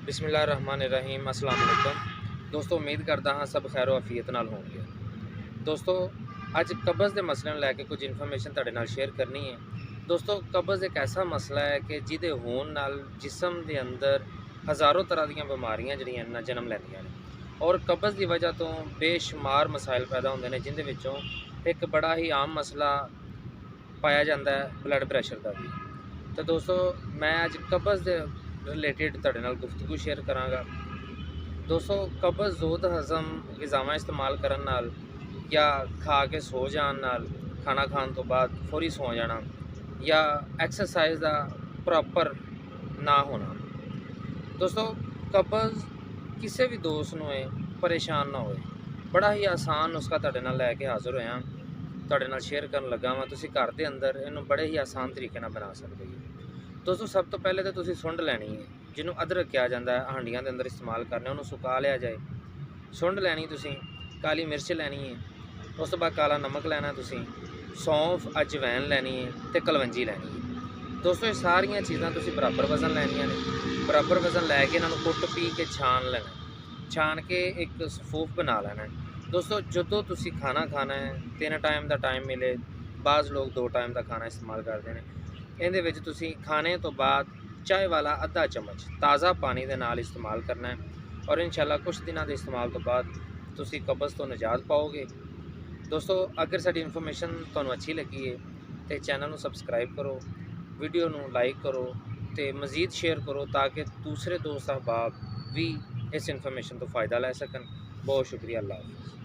बिस्मिल्लाहिर्रहमानिर्रहीम अस्सलाम वालेकुम दोस्तों, उम्मीद करता हाँ सब खैर आफियत नाल होंगे। दोस्तों, अज कब्ज़ के मसले ਨੂੰ ਲੈ ਕੇ ਕੁਝ ਇਨਫੋਰਮੇਸ਼ਨ ਤੁਹਾਡੇ ਨਾਲ ਸ਼ੇਅਰ ਕਰਨੀ ਹੈ। ਦੋਸਤੋ, ਕਬਜ਼ ਇੱਕ ਐਸਾ ਮਸਲਾ ਹੈ ਕਿ ਜਿਹਦੇ ਹੋਣ ਨਾਲ ਜਿਸਮ ਦੇ ਅੰਦਰ ਹਜ਼ਾਰਾਂ ਤਰ੍ਹਾਂ ਦੀਆਂ ਬਿਮਾਰੀਆਂ ਜਿਹੜੀਆਂ ਨੇ ਜਨਮ ਲੈਂਦੀਆਂ ਨੇ ਔਰ ਕਬਜ਼ ਦੀ ਵਜ੍ਹਾ ਤੋਂ ਬੇਸ਼ੁਮਾਰ ਮਸਾਇਲ ਪੈਦਾ ਹੁੰਦੇ ਨੇ, ਜਿਨ੍ਹਾਂ ਵਿੱਚੋਂ ਇੱਕ ਬੜਾ ਹੀ ਆਮ ਮਸਲਾ ਪਾਇਆ ਜਾਂਦਾ ਹੈ ਬਲੱਡ ਪ੍ਰੈਸ਼ਰ ਦਾ ਵੀ। तो दोस्तों, मैं अज कब्ज़ के रिलेटिड तुहाडे नाल गुफ्तगू शेयर करांगा। दोस्तों, कब्ज़ ज़ोद हज़म ग़िज़ावां इस्तेमाल करन नाल या खा के सो जाण नाल, खाना खाण तो बाद फौरी सो जाना या एक्सरसाइज का प्रॉपर ना होना। दोस्तों, कब्ज़ किसी भी दोस्त नूं परेशान ना होए, बड़ा ही आसान नुस्खा तुहाडे नाल लैके हाज़र होया, तुहाडे नाल शेयर करन लगा वां। तुसीं घर दे अंदर इहनूं बड़े ही आसान तरीके नाल बना सकदे हो। दोस्तों, सब तो पहले तो तुसीं सुंड लैनी है, जिन्हों अदरक कहा जाता है, हांडियां के अंदर इस्तेमाल करने, उन्होंने सुका लिया जाए। सुंड लैनी, तुसीं काली मिर्च लैनी है, उस तो बाद काला नमक लैना, तुसीं सौंफ अजवैन लैनी है तो कलवंजी लैनी है। दोस्तों, ये सारिया चीज़ां तुसीं बराबर वज़न लैनियां ने। बराबर वज़न लैके इन्हों कुट पी के छान लेना, छान के एक सफूफ बना लेना है। दोस्तों, जदों तुसीं खाना खाना है, 3 टाइम का टाइम मिले, बाज़ लोग 2 टाइम का खाना इस्तेमाल करते हैं। ਇਹਦੇ ਵਿੱਚ ਤੁਸੀਂ ਖਾਣੇ ਤੋਂ ਬਾਅਦ ਚਾय वाला आधा चम्मच ताज़ा पानी ਦੇ ਨਾਲ इस्तेमाल करना है और इंशाल्लाह कुछ दिनों के इस्तेमाल तो बाद ਤੁਸੀਂ कब्ज़ तो निजात पाओगे। दोस्तों, अगर साडी इन्फॉर्मेशन ਤੁਹਾਨੂੰ अच्छी लगी है तो चैनल ਨੂੰ सबसक्राइब करो, वीडियो ਨੂੰ लाइक करो तो मज़ीद शेयर करो ताकि दूसरे दोस्त अहबाब भी इस इन्फॉर्मेशन तो फ़ायदा ले सकन। बहुत शुक्रिया। अल्लाह हाफ़िज़।